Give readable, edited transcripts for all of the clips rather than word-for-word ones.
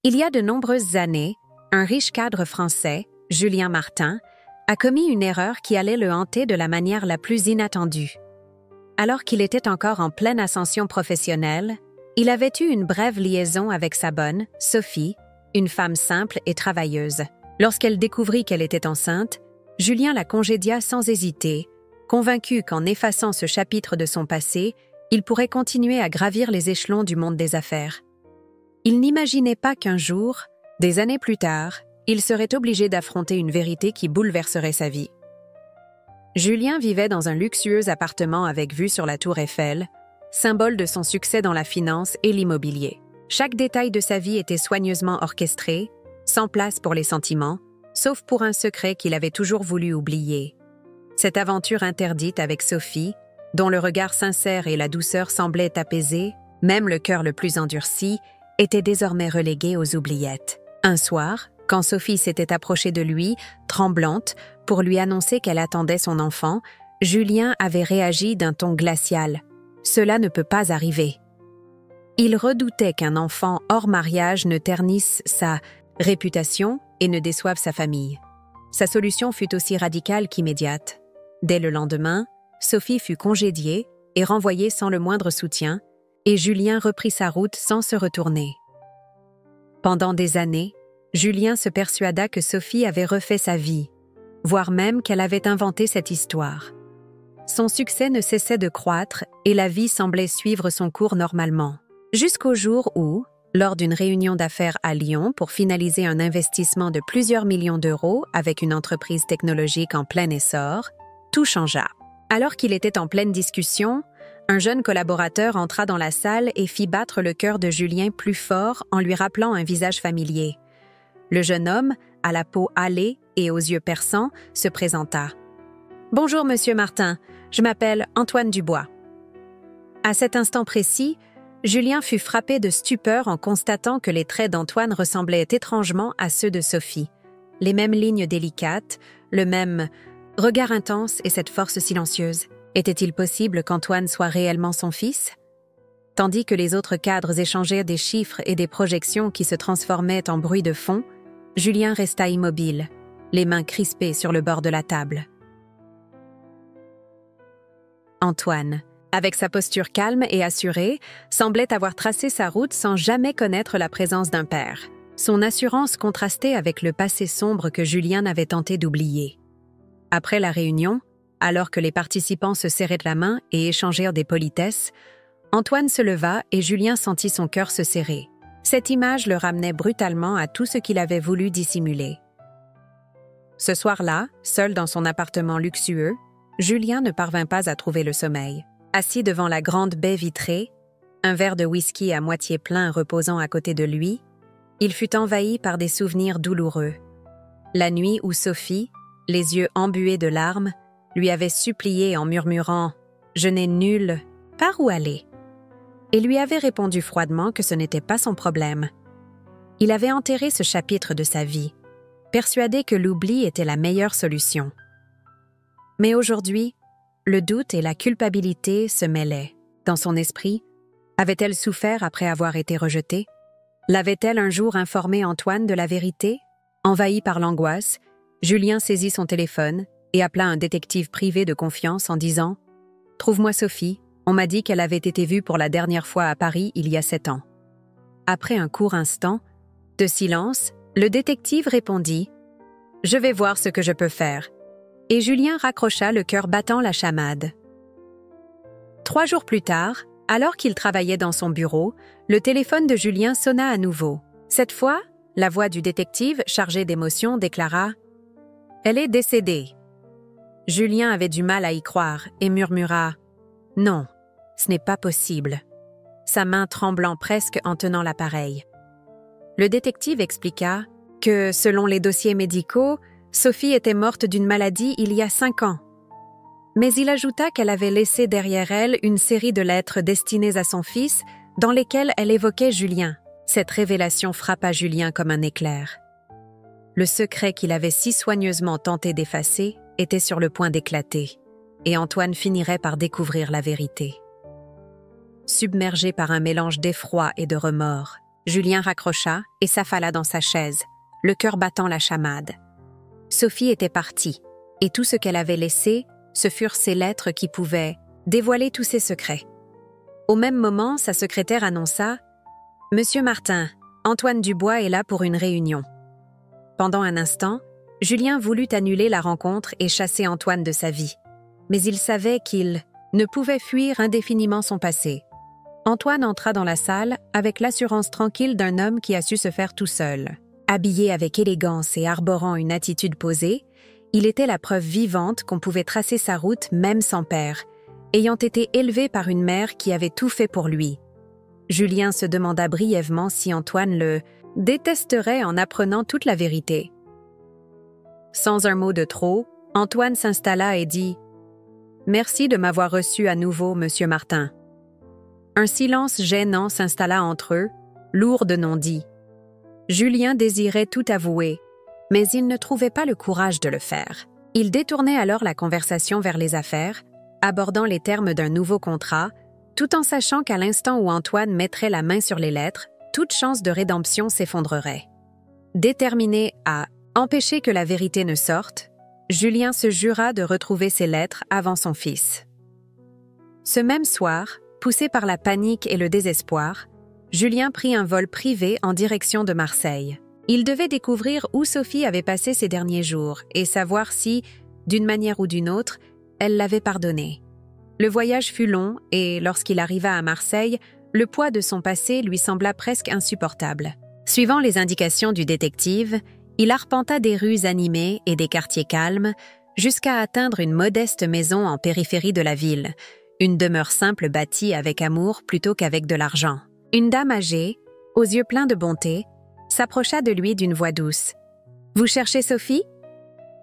Il y a de nombreuses années, un riche cadre français, Julien Martin, a commis une erreur qui allait le hanter de la manière la plus inattendue. Alors qu'il était encore en pleine ascension professionnelle, il avait eu une brève liaison avec sa bonne, Sophie, une femme simple et travailleuse. Lorsqu'elle découvrit qu'elle était enceinte, Julien la congédia sans hésiter, convaincu qu'en effaçant ce chapitre de son passé, il pourrait continuer à gravir les échelons du monde des affaires. Il n'imaginait pas qu'un jour, des années plus tard, il serait obligé d'affronter une vérité qui bouleverserait sa vie. Julien vivait dans un luxueux appartement avec vue sur la tour Eiffel, symbole de son succès dans la finance et l'immobilier. Chaque détail de sa vie était soigneusement orchestré, sans place pour les sentiments, sauf pour un secret qu'il avait toujours voulu oublier. Cette aventure interdite avec Sophie, dont le regard sincère et la douceur semblaient apaiser, même le cœur le plus endurci, était désormais reléguée aux oubliettes. Un soir, quand Sophie s'était approchée de lui, tremblante, pour lui annoncer qu'elle attendait son enfant, Julien avait réagi d'un ton glacial. « Cela ne peut pas arriver. » Il redoutait qu'un enfant hors mariage ne ternisse sa réputation et ne déçoive sa famille. Sa solution fut aussi radicale qu'immédiate. Dès le lendemain, Sophie fut congédiée et renvoyée sans le moindre soutien, et Julien reprit sa route sans se retourner. Pendant des années, Julien se persuada que Sophie avait refait sa vie, voire même qu'elle avait inventé cette histoire. Son succès ne cessait de croître et la vie semblait suivre son cours normalement. Jusqu'au jour où, lors d'une réunion d'affaires à Lyon pour finaliser un investissement de plusieurs millions d'euros avec une entreprise technologique en plein essor, tout changea. Alors qu'il était en pleine discussion, un jeune collaborateur entra dans la salle et fit battre le cœur de Julien plus fort en lui rappelant un visage familier. Le jeune homme, à la peau hâlée et aux yeux perçants, se présenta. « Bonjour, monsieur Martin, je m'appelle Antoine Dubois. » À cet instant précis, Julien fut frappé de stupeur en constatant que les traits d'Antoine ressemblaient étrangement à ceux de Sophie. Les mêmes lignes délicates, le même regard intense et cette force silencieuse. Était-il possible qu'Antoine soit réellement son fils? Tandis que les autres cadres échangeaient des chiffres et des projections qui se transformaient en bruit de fond, Julien resta immobile, les mains crispées sur le bord de la table. Antoine, avec sa posture calme et assurée, semblait avoir tracé sa route sans jamais connaître la présence d'un père. Son assurance contrastait avec le passé sombre que Julien avait tenté d'oublier. Après la réunion, alors que les participants se serraient la main et échangèrent des politesses, Antoine se leva et Julien sentit son cœur se serrer. Cette image le ramenait brutalement à tout ce qu'il avait voulu dissimuler. Ce soir-là, seul dans son appartement luxueux, Julien ne parvint pas à trouver le sommeil. Assis devant la grande baie vitrée, un verre de whisky à moitié plein reposant à côté de lui, il fut envahi par des souvenirs douloureux. La nuit où Sophie, les yeux embués de larmes, lui avait supplié en murmurant « Je n'ai nulle part où aller » et lui avait répondu froidement que ce n'était pas son problème. Il avait enterré ce chapitre de sa vie, persuadé que l'oubli était la meilleure solution. Mais aujourd'hui, le doute et la culpabilité se mêlaient. Dans son esprit, avait-elle souffert après avoir été rejetée? L'avait-elle un jour informé Antoine de la vérité? Envahi par l'angoisse, Julien saisit son téléphone et appela un détective privé de confiance en disant « Trouve-moi Sophie, on m'a dit qu'elle avait été vue pour la dernière fois à Paris il y a 7 ans. » Après un court instant de silence, le détective répondit « Je vais voir ce que je peux faire. » Et Julien raccrocha le cœur battant la chamade. 3 jours plus tard, alors qu'il travaillait dans son bureau, le téléphone de Julien sonna à nouveau. Cette fois, la voix du détective, chargée d'émotion, déclara « Elle est décédée. » Julien avait du mal à y croire et murmura « Non, ce n'est pas possible », sa main tremblant presque en tenant l'appareil. Le détective expliqua que, selon les dossiers médicaux, Sophie était morte d'une maladie il y a 5 ans. Mais il ajouta qu'elle avait laissé derrière elle une série de lettres destinées à son fils dans lesquelles elle évoquait Julien. Cette révélation frappa Julien comme un éclair. Le secret qu'il avait si soigneusement tenté d'effacer était sur le point d'éclater, et Antoine finirait par découvrir la vérité. Submergé par un mélange d'effroi et de remords, Julien raccrocha et s'affala dans sa chaise, le cœur battant la chamade. Sophie était partie, et tout ce qu'elle avait laissé, ce furent ses lettres qui pouvaient dévoiler tous ses secrets. Au même moment, sa secrétaire annonça « Monsieur Martin, Antoine Dubois est là pour une réunion. » Pendant un instant, Julien voulut annuler la rencontre et chasser Antoine de sa vie. Mais il savait qu'il ne pouvait fuir indéfiniment son passé. Antoine entra dans la salle avec l'assurance tranquille d'un homme qui a su se faire tout seul. Habillé avec élégance et arborant une attitude posée, il était la preuve vivante qu'on pouvait tracer sa route même sans père, ayant été élevé par une mère qui avait tout fait pour lui. Julien se demanda brièvement si Antoine le détesterait en apprenant toute la vérité. Sans un mot de trop, Antoine s'installa et dit « Merci de m'avoir reçu à nouveau, Monsieur Martin. » Un silence gênant s'installa entre eux, lourd de non-dits. Julien désirait tout avouer, mais il ne trouvait pas le courage de le faire. Il détournait alors la conversation vers les affaires, abordant les termes d'un nouveau contrat, tout en sachant qu'à l'instant où Antoine mettrait la main sur les lettres, toute chance de rédemption s'effondrerait. Déterminé à empêcher que la vérité ne sorte, Julien se jura de retrouver ses lettres avant son fils. Ce même soir, poussé par la panique et le désespoir, Julien prit un vol privé en direction de Marseille. Il devait découvrir où Sophie avait passé ces derniers jours et savoir si, d'une manière ou d'une autre, elle l'avait pardonné. Le voyage fut long et, lorsqu'il arriva à Marseille, le poids de son passé lui sembla presque insupportable. Suivant les indications du détective, il arpenta des rues animées et des quartiers calmes jusqu'à atteindre une modeste maison en périphérie de la ville, une demeure simple bâtie avec amour plutôt qu'avec de l'argent. Une dame âgée, aux yeux pleins de bonté, s'approcha de lui d'une voix douce. « Vous cherchez Sophie ?»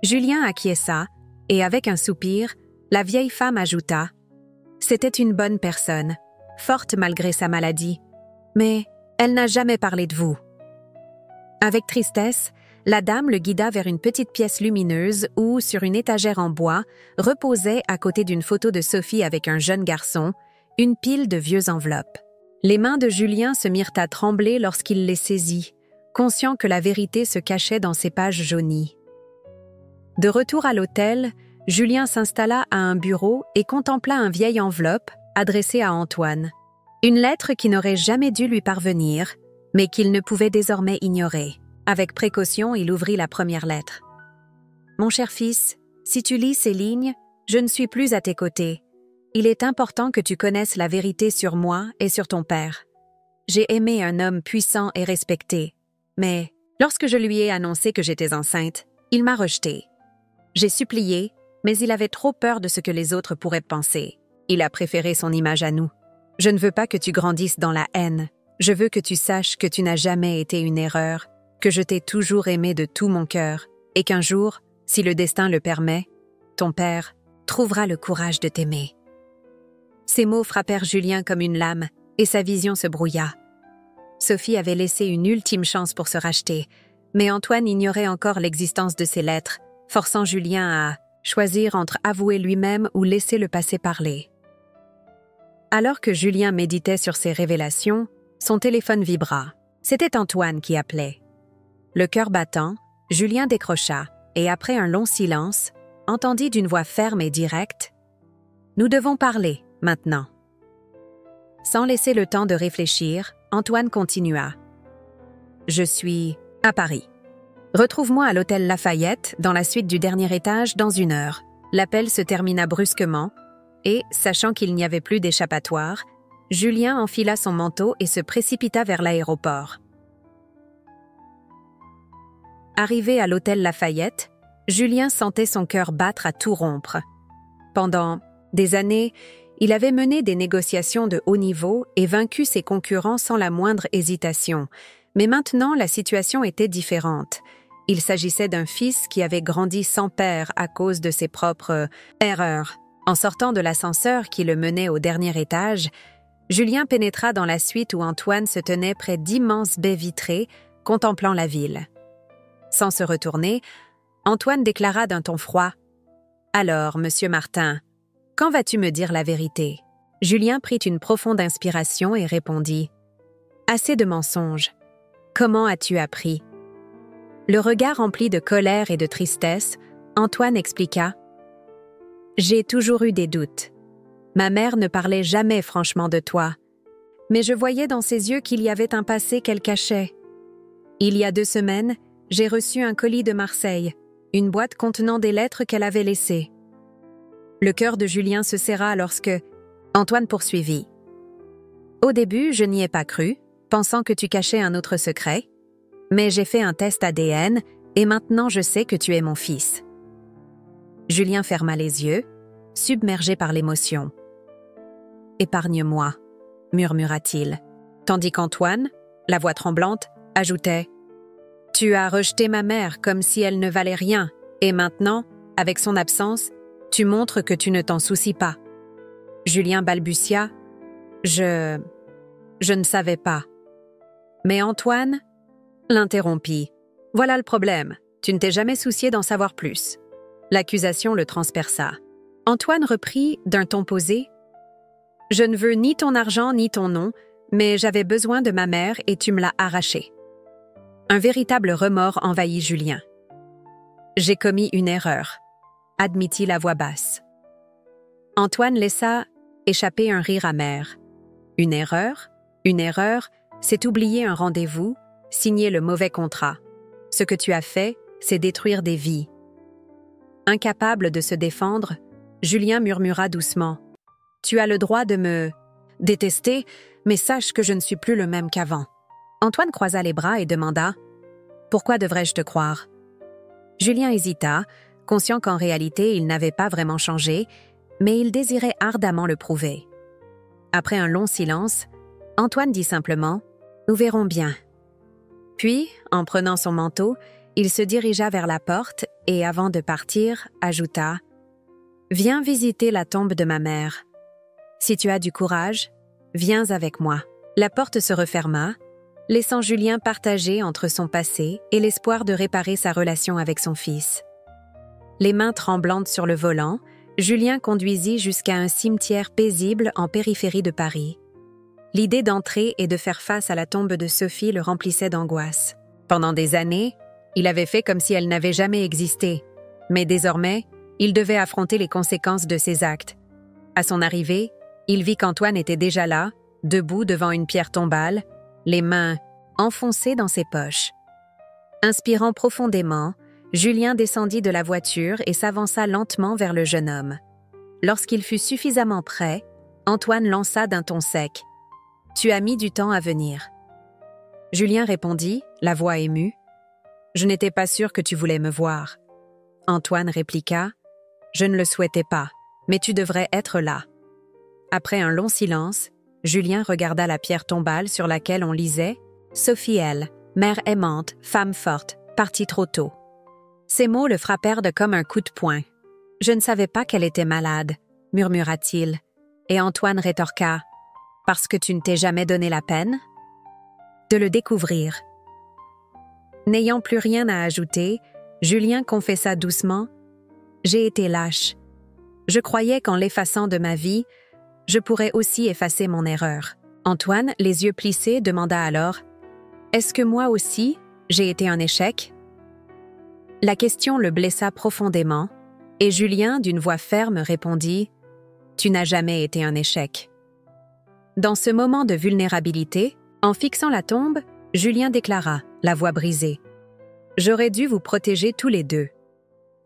Julien acquiesça, et avec un soupir, la vieille femme ajouta « C'était une bonne personne, forte malgré sa maladie, mais elle n'a jamais parlé de vous. » Avec tristesse, la dame le guida vers une petite pièce lumineuse où, sur une étagère en bois, reposait, à côté d'une photo de Sophie avec un jeune garçon, une pile de vieux enveloppes. Les mains de Julien se mirent à trembler lorsqu'il les saisit, conscient que la vérité se cachait dans ces pages jaunies. De retour à l'hôtel, Julien s'installa à un bureau et contempla un vieil enveloppe adressée à Antoine. Une lettre qui n'aurait jamais dû lui parvenir, mais qu'il ne pouvait désormais ignorer. Avec précaution, il ouvrit la première lettre. « Mon cher fils, si tu lis ces lignes, je ne suis plus à tes côtés. Il est important que tu connaisses la vérité sur moi et sur ton père. J'ai aimé un homme puissant et respecté, mais lorsque je lui ai annoncé que j'étais enceinte, il m'a rejetée. J'ai supplié, mais il avait trop peur de ce que les autres pourraient penser. Il a préféré son image à nous. Je ne veux pas que tu grandisses dans la haine. Je veux que tu saches que tu n'as jamais été une erreur, que je t'ai toujours aimé de tout mon cœur, et qu'un jour, si le destin le permet, ton père trouvera le courage de t'aimer. » Ces mots frappèrent Julien comme une lame, et sa vision se brouilla. Sophie avait laissé une ultime chance pour se racheter, mais Antoine ignorait encore l'existence de ces lettres, forçant Julien à choisir entre avouer lui-même ou laisser le passé parler. Alors que Julien méditait sur ces révélations, son téléphone vibra. C'était Antoine qui appelait. Le cœur battant, Julien décrocha et, après un long silence, entendit d'une voix ferme et directe « Nous devons parler, maintenant. » Sans laisser le temps de réfléchir, Antoine continua. « Je suis à Paris. Retrouve-moi à l'hôtel Lafayette, dans la suite du dernier étage, dans 1 heure. » L'appel se termina brusquement et, sachant qu'il n'y avait plus d'échappatoire, Julien enfila son manteau et se précipita vers l'aéroport. Arrivé à l'hôtel Lafayette, Julien sentait son cœur battre à tout rompre. Pendant des années, il avait mené des négociations de haut niveau et vaincu ses concurrents sans la moindre hésitation. Mais maintenant, la situation était différente. Il s'agissait d'un fils qui avait grandi sans père à cause de ses propres erreurs. En sortant de l'ascenseur qui le menait au dernier étage, Julien pénétra dans la suite où Antoine se tenait près d'immenses baies vitrées, contemplant la ville. Sans se retourner, Antoine déclara d'un ton froid « Alors, monsieur Martin, quand vas-tu me dire la vérité ?» Julien prit une profonde inspiration et répondit Assez de mensonges. Comment as-tu appris? Le regard rempli de colère et de tristesse, Antoine expliqua. J'ai toujours eu des doutes. Ma mère ne parlait jamais franchement de toi. Mais je voyais dans ses yeux qu'il y avait un passé qu'elle cachait. Il y a 2 semaines, j'ai reçu un colis de Marseille, une boîte contenant des lettres qu'elle avait laissées. Le cœur de Julien se serra lorsque Antoine poursuivit. Au début, je n'y ai pas cru, pensant que tu cachais un autre secret, mais j'ai fait un test ADN et maintenant je sais que tu es mon fils. Julien ferma les yeux, submergé par l'émotion. « Épargne-moi », murmura-t-il, tandis qu'Antoine, la voix tremblante, ajoutait « Tu as rejeté ma mère comme si elle ne valait rien, et maintenant, avec son absence, tu montres que tu ne t'en soucies pas. » Julien balbutia « Je ne savais pas. » Mais Antoine l'interrompit. « Voilà le problème, tu ne t'es jamais soucié d'en savoir plus. » L'accusation le transperça. Antoine reprit d'un ton posé. « Je ne veux ni ton argent ni ton nom, mais j'avais besoin de ma mère et tu me l'as arraché. » Un véritable remords envahit Julien. « J'ai commis une erreur », admit-il à voix basse. Antoine laissa échapper un rire amer. Une erreur, c'est oublier un rendez-vous, signer le mauvais contrat. Ce que tu as fait, c'est détruire des vies. Incapable de se défendre, Julien murmura doucement. « Tu as le droit de me détester, mais sache que je ne suis plus le même qu'avant. » Antoine croisa les bras et demanda « Pourquoi devrais-je te croire ?» Julien hésita, conscient qu'en réalité il n'avait pas vraiment changé, mais il désirait ardemment le prouver. Après un long silence, Antoine dit simplement « Nous verrons bien. » Puis, en prenant son manteau, il se dirigea vers la porte et, avant de partir, ajouta « Viens visiter la tombe de ma mère. Si tu as du courage, viens avec moi. » La porte se referma, laissant Julien partager entre son passé et l'espoir de réparer sa relation avec son fils. Les mains tremblantes sur le volant, Julien conduisit jusqu'à un cimetière paisible en périphérie de Paris. L'idée d'entrer et de faire face à la tombe de Sophie le remplissait d'angoisse. Pendant des années, il avait fait comme si elle n'avait jamais existé, mais désormais, il devait affronter les conséquences de ses actes. À son arrivée, il vit qu'Antoine était déjà là, debout devant une pierre tombale, les mains enfoncées dans ses poches. Inspirant profondément, Julien descendit de la voiture et s'avança lentement vers le jeune homme. Lorsqu'il fut suffisamment près, Antoine lança d'un ton sec. « Tu as mis du temps à venir. » Julien répondit, la voix émue. « Je n'étais pas sûr que tu voulais me voir. » Antoine répliqua. « Je ne le souhaitais pas, mais tu devrais être là. » Après un long silence, Julien regarda la pierre tombale sur laquelle on lisait « Sophie L., mère aimante, femme forte, partie trop tôt. » Ces mots le frappèrent de comme un coup de poing. « Je ne savais pas qu'elle était malade, » murmura-t-il, et Antoine rétorqua. « Parce que tu ne t'es jamais donné la peine ?» de le découvrir. N'ayant plus rien à ajouter, Julien confessa doucement « J'ai été lâche. Je croyais qu'en l'effaçant de ma vie, je pourrais aussi effacer mon erreur. » Antoine, les yeux plissés, demanda alors « Est-ce que moi aussi, j'ai été un échec ?» La question le blessa profondément, et Julien, d'une voix ferme, répondit « Tu n'as jamais été un échec. » Dans ce moment de vulnérabilité, en fixant la tombe, Julien déclara, la voix brisée « J'aurais dû vous protéger tous les deux. »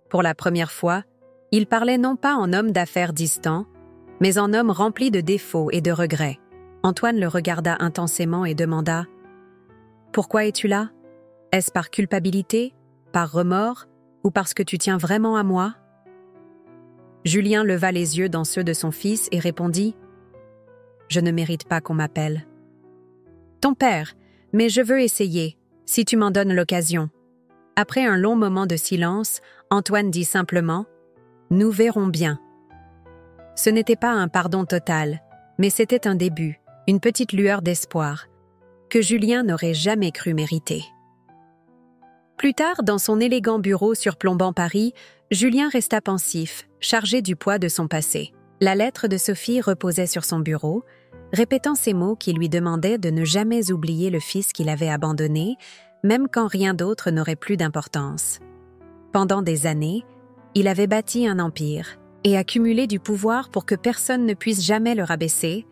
Pour la première fois, il parlait non pas en homme d'affaires distant, mais en homme rempli de défauts et de regrets. Antoine le regarda intensément et demanda « Pourquoi es-tu là? Est-ce par culpabilité, par remords, ou parce que tu tiens vraiment à moi ?» Julien leva les yeux dans ceux de son fils et répondit « Je ne mérite pas qu'on m'appelle. »« Ton père, mais je veux essayer, si tu m'en donnes l'occasion. » Après un long moment de silence, Antoine dit simplement « Nous verrons bien. » Ce n'était pas un pardon total, mais c'était un début, une petite lueur d'espoir, que Julien n'aurait jamais cru mériter. Plus tard, dans son élégant bureau surplombant Paris, Julien resta pensif, chargé du poids de son passé. La lettre de Sophie reposait sur son bureau, répétant ces mots qui lui demandaient de ne jamais oublier le fils qu'il avait abandonné, même quand rien d'autre n'aurait plus d'importance. Pendant des années, il avait bâti un empire et accumulé du pouvoir pour que personne ne puisse jamais le rabaisser,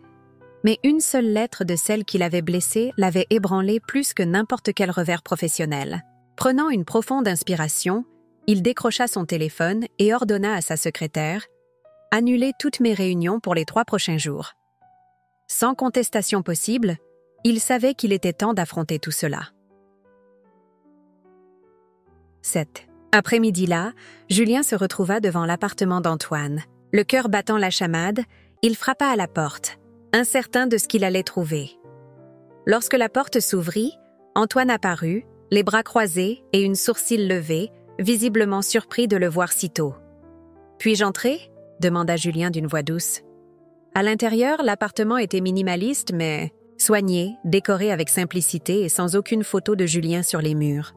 mais une seule lettre de celle qu'il avait blessée l'avait ébranlé plus que n'importe quel revers professionnel. Prenant une profonde inspiration, il décrocha son téléphone et ordonna à sa secrétaire « Annulez toutes mes réunions pour les 3 prochains jours ». Sans contestation possible, il savait qu'il était temps d'affronter tout cela. 7. Après-midi-là, Julien se retrouva devant l'appartement d'Antoine. Le cœur battant la chamade, il frappa à la porte, incertain de ce qu'il allait trouver. Lorsque la porte s'ouvrit, Antoine apparut, les bras croisés et une sourcil levée, visiblement surpris de le voir si tôt. « Puis-je entrer ?» demanda Julien d'une voix douce. À l'intérieur, l'appartement était minimaliste, mais soigné, décoré avec simplicité et sans aucune photo de Julien sur les murs.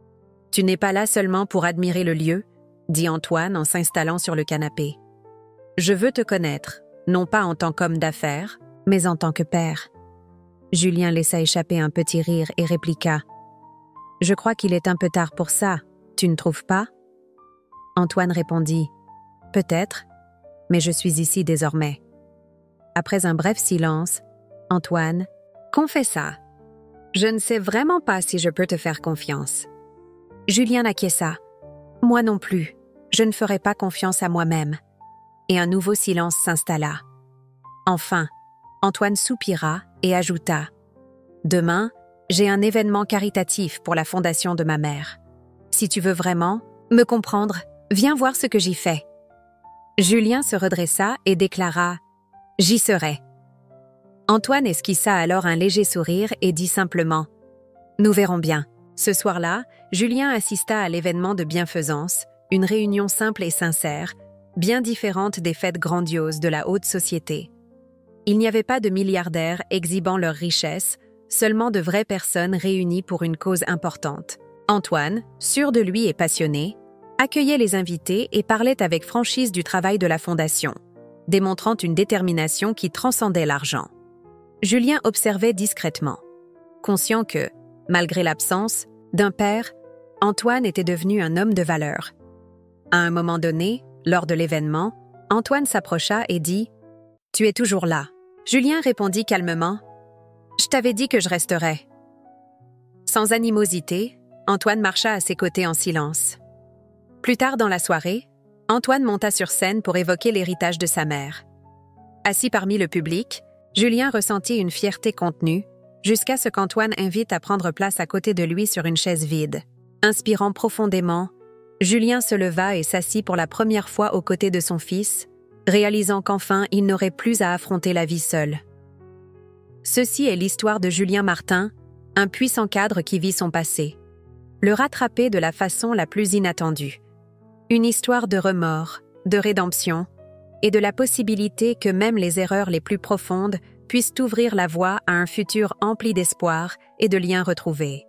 « Tu n'es pas là seulement pour admirer le lieu ?» dit Antoine en s'installant sur le canapé. « Je veux te connaître, non pas en tant qu'homme d'affaires, mais en tant que père. » Julien laissa échapper un petit rire et répliqua. « Je crois qu'il est un peu tard pour ça, tu ne trouves pas ?» Antoine répondit. « Peut-être, mais je suis ici désormais. » Après un bref silence, Antoine confessa. « Je ne sais vraiment pas si je peux te faire confiance. » Julien acquiesça. « Moi non plus, je ne ferai pas confiance à moi-même. » Et un nouveau silence s'installa. Enfin, Antoine soupira et ajouta. « Demain, j'ai un événement caritatif pour la fondation de ma mère. Si tu veux vraiment me comprendre, viens voir ce que j'y fais. » Julien se redressa et déclara « J'y serai. » Antoine esquissa alors un léger sourire et dit simplement « Nous verrons bien. » Ce soir-là, Julien assista à l'événement de bienfaisance, une réunion simple et sincère, bien différente des fêtes grandioses de la haute société. Il n'y avait pas de milliardaires exhibant leurs richesses, seulement de vraies personnes réunies pour une cause importante. Antoine, sûr de lui et passionné, accueillait les invités et parlait avec franchise du travail de la Fondation, démontrant une détermination qui transcendait l'argent. Julien observait discrètement, conscient que, malgré l'absence d'un père, Antoine était devenu un homme de valeur. À un moment donné, lors de l'événement, Antoine s'approcha et dit « Tu es toujours là. » Julien répondit calmement « Je t'avais dit que je resterais. » Sans animosité, Antoine marcha à ses côtés en silence. Plus tard dans la soirée, Antoine monta sur scène pour évoquer l'héritage de sa mère. Assis parmi le public, Julien ressentit une fierté contenue, jusqu'à ce qu'Antoine invite à prendre place à côté de lui sur une chaise vide. Inspirant profondément, Julien se leva et s'assit pour la première fois aux côtés de son fils, réalisant qu'enfin il n'aurait plus à affronter la vie seul. Ceci est l'histoire de Julien Martin, un puissant cadre qui vit son passé. Le rattraper de la façon la plus inattendue. Une histoire de remords, de rédemption, et de la possibilité que même les erreurs les plus profondes puissent ouvrir la voie à un futur empli d'espoir et de liens retrouvés.